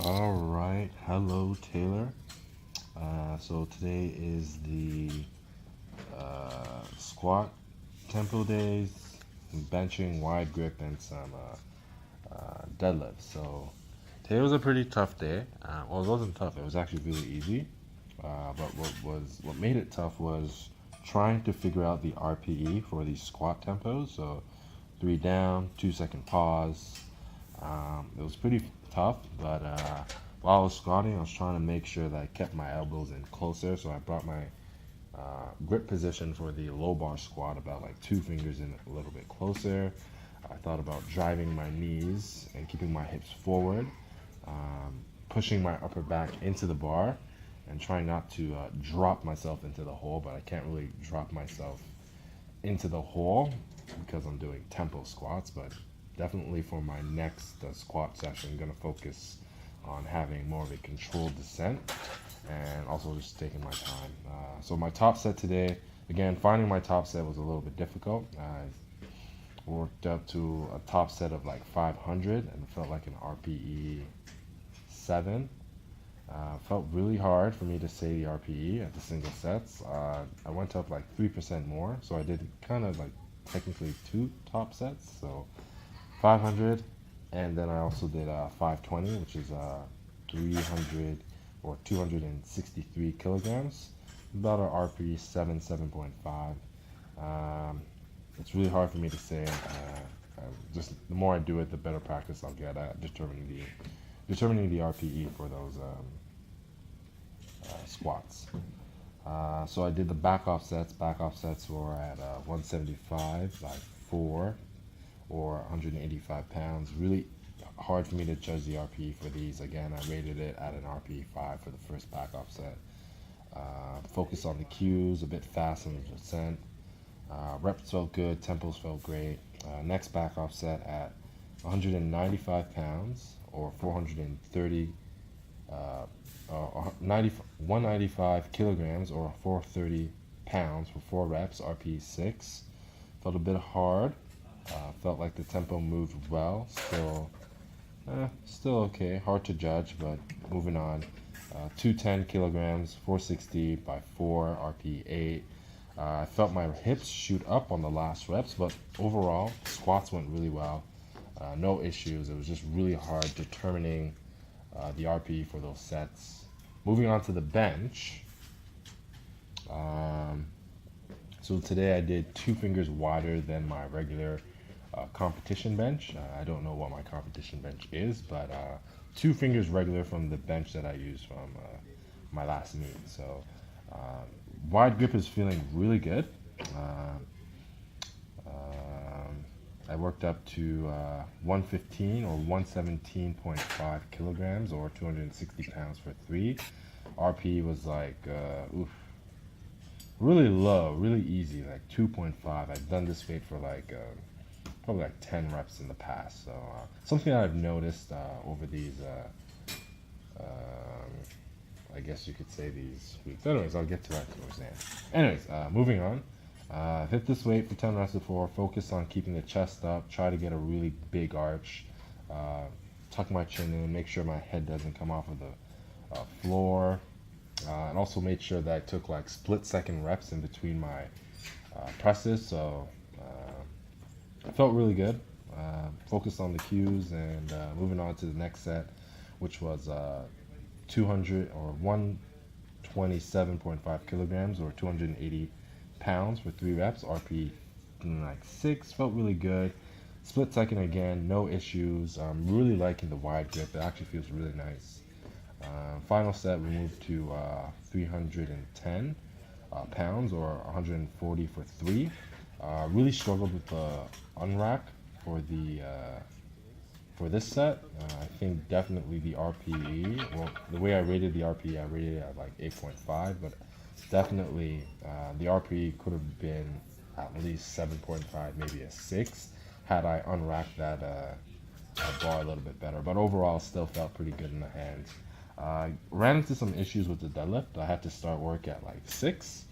All right, hello Taylor. So today is the squat tempo days, benching, wide grip, and some deadlifts. So today was a pretty tough day. Well, it wasn't tough; it was actually really easy. But what made it tough was trying to figure out the RPE for these squat tempos. So 3 down, 2 second pause. It was pretty tough, but while I was squatting, I was trying to make sure that I kept my elbows in closer. So I brought my grip position for the low bar squat about like 2 fingers in a little bit closer. I thought about driving my knees and keeping my hips forward, pushing my upper back into the bar, and trying not to drop myself into the hole, but I can't really drop myself into the hole because I'm doing tempo squats. But definitely for my next squat session, I'm going to focus on having more of a controlled descent and also just taking my time. So my top set today, again, finding my top set was a little bit difficult. I worked up to a top set of like 500 and it felt like an RPE 7. Felt really hard for me to say the RPE at the single sets. I went up like 3% more, so I did kind of like technically 2 top sets, so 500, and then I also did 520, which is 300 or 263 kilograms, about a RPE 7, 7.5. It's really hard for me to say. Just the more I do it, the better practice I'll get at determining the RPE for those squats. So I did the back off sets. Back off sets were at 175 by 4 or 185 pounds. Really hard for me to judge the RPE for these. Again, I rated it at an RPE 5 for the first back off set. Focus on the cues, a bit fast on the descent. Reps felt good, tempos felt great. Next back off set at 195 pounds or 430 195 kilograms or 430 pounds for 4 reps, RPE 6. Felt a bit hard. Felt like the tempo moved well. Still okay. Hard to judge, but moving on. 210 kilograms, 460 by 4, RPE 8. I felt my hips shoot up on the last reps, but overall, squats went really well. No issues. It was just really hard determining the RPE for those sets. Moving on to the bench. So today I did 2 fingers wider than my regular competition bench. I don't know what my competition bench is, but 2 fingers regular from the bench that I used from my last meet. So wide grip is feeling really good. I worked up to 115 or 117.5 kilograms or 260 pounds for 3. RP was like, really low, really easy, like 2.5. I've done this weight for like probably like 10 reps in the past. So something that I've noticed over these, I guess you could say these weeks. Anyways, I'll get to that towards the end. Anyways, moving on. Hit this weight for 10 reps before. Focus on keeping the chest up. Try to get a really big arch. Tuck my chin in. Make sure my head doesn't come off of the floor. And also made sure that I took like split-second reps in between my presses. So I felt really good. Focused on the cues and moving on to the next set, which was 200 or 127.5 kilograms or 280 pounds for 3 reps, RP like 6. Felt really good. Split second again, no issues. I'm really liking the wide grip. It actually feels really nice. Final set, we moved to 310 pounds or 140 for 3. Really struggled with the unrack for the for this set. I think definitely the RPE. Well, the way I rated the RPE, I rated it at like 8.5, but definitely the RPE could have been at least 7.5, maybe a 6, had I unracked that bar a little bit better. But overall, still felt pretty good in the hands. Ran into some issues with the deadlift. I had to start work at like 6.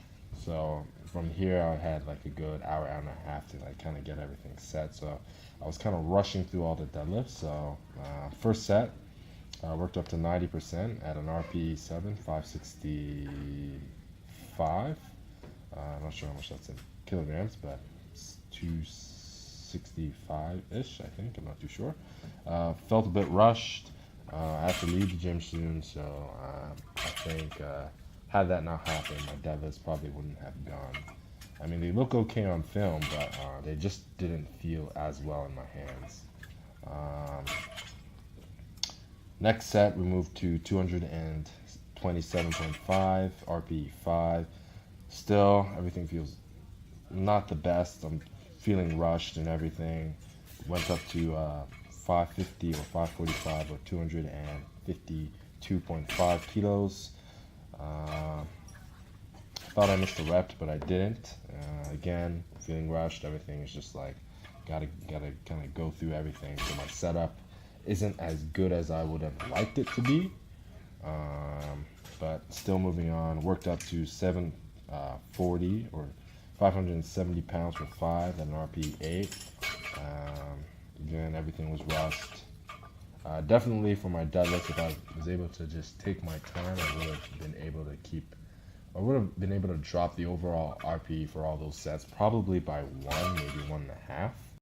So from here, I had like a good hour, hour and a half to like kind of get everything set. So I was kind of rushing through all the deadlifts. So first set, Worked up to 90% at an RPE 7, 565. I'm not sure how much that's in kilograms, but it's 265-ish, I think. I'm not too sure. Felt a bit rushed. I have to leave the gym soon, so I think had that not happened, my deadlifts probably wouldn't have gone. I mean, they look okay on film, but they just didn't feel as well in my hands. Next set, we moved to 227.5, RPE 5. Still, everything feels not the best. I'm feeling rushed and everything. Went up to 550 or 545 or 252.5 kilos. Thought I missed a rep, but I didn't. Again, feeling rushed. Everything is just like gotta kind of go through everything. So my setup isn't as good as I would have liked it to be, but still moving on. Worked up to 740 or 570 pounds for 5 at an RPE 8. Again, everything was rushed. Definitely for my deadlifts, if I was able to just take my time, I would have been able to drop the overall RPE for all those sets, probably by 1, maybe 1.5.